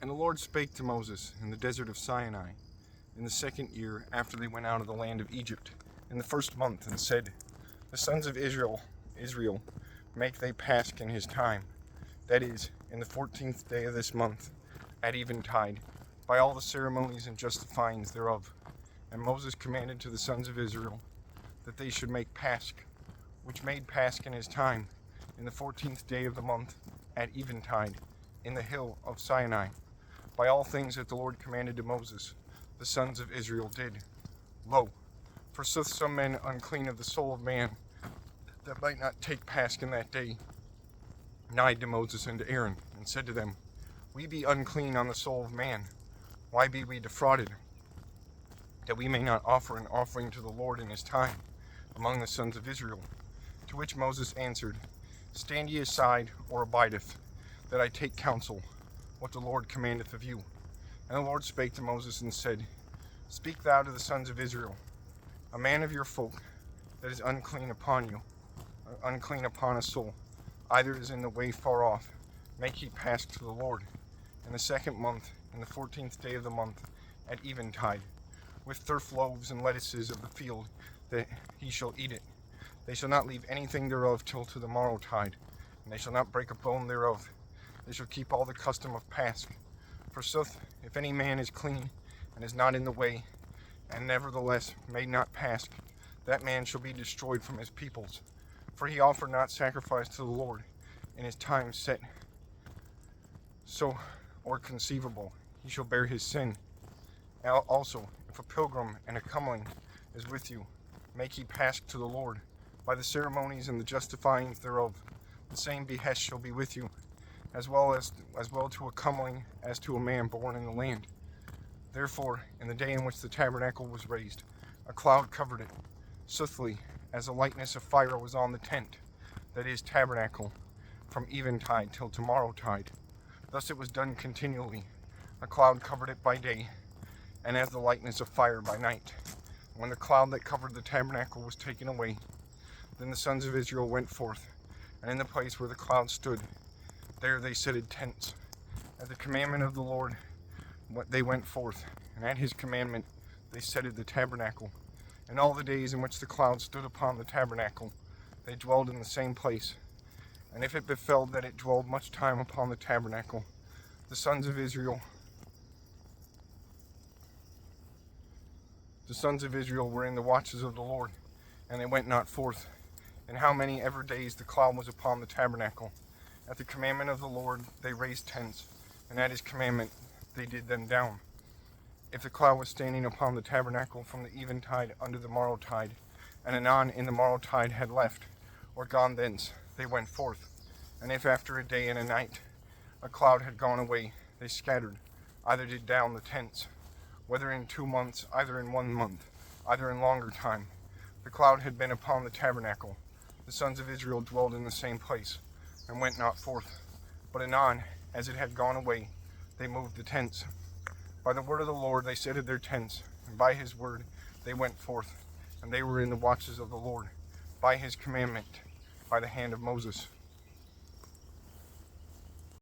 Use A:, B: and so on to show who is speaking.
A: And the Lord spake to Moses in the desert of Sinai, in the 2nd year after they went out of the land of Egypt, in the 1st month, and said, The sons of Israel, make they Pasch in his time, that is, in the 14th day of this month, at eventide, by all the ceremonies and justifyings thereof. And Moses commanded to the sons of Israel that they should make Pasch, which made Pasch in his time, in the 14th day of the month, at eventide, in the hill of Sinai. By all things that the Lord commanded to Moses, the sons of Israel did. Lo, forsooth some men unclean of the soul of man, that might not take Pasch in that day, nighed to Moses and to Aaron, and said to them, We be unclean on the soul of man. Why be we defrauded? That we may not offer an offering to the Lord in his time, among the sons of Israel. To which Moses answered, Stand ye aside, or abideth, that I take counsel, what the Lord commandeth of you. And the Lord spake to Moses and said, Speak thou to the sons of Israel, a man of your folk that is unclean upon you, unclean upon a soul, either is in the way far off, make ye Pasch to the Lord, in the 2nd month, in the 14th day of the month, at eventide, with turf loaves and lettuces of the field, that he shall eat it. They shall not leave anything thereof till to the morrow tide, and they shall not break a bone thereof. They shall keep all the custom of Pasch. Forsooth, if any man is clean, and is not in the way, and nevertheless made not Pasch, that man shall be destroyed from his peoples. For he offered not sacrifice to the Lord in his time set, so or conceivable, he shall bear his sin. Also, if a pilgrim and a comeling is with you, make ye Pasch to the Lord, by the ceremonies and the justifyings thereof. The same behest shall be with you, as well to a comeling as to a man born in the land. Therefore, in the day in which the tabernacle was raised, a cloud covered it, soothly, as a lightness of fire was on the tent, that is, tabernacle, from eventide till tomorrow tide. Thus it was done continually. A cloud covered it by day, and as the lightness of fire by night. When the cloud that covered the tabernacle was taken away, then the sons of Israel went forth, and in the place where the cloud stood, there they setted tents. At the commandment of the Lord they went forth, and at his commandment they setted the tabernacle. And all the days in which the cloud stood upon the tabernacle, they dwelled in the same place. And if it befell that it dwelled much time upon the tabernacle, the sons of Israel were in the watches of the Lord, and they went not forth. And how many ever days the cloud was upon the tabernacle. At the commandment of the Lord they raised tents, and at his commandment they did them down. If the cloud was standing upon the tabernacle from the eventide unto the morrow tide, and anon in the morrow tide had left, or gone thence, they went forth. And if after a day and a night a cloud had gone away, they scattered, either did down the tents, whether in 2 months, either in 1 month, either in longer time. The cloud had been upon the tabernacle. The sons of Israel dwelled in the same place, and went not forth. But anon, as it had gone away, they moved the tents. By the word of the Lord they setted their tents, and by his word they went forth, and they were in the watches of the Lord, by his commandment, by the hand of Moses.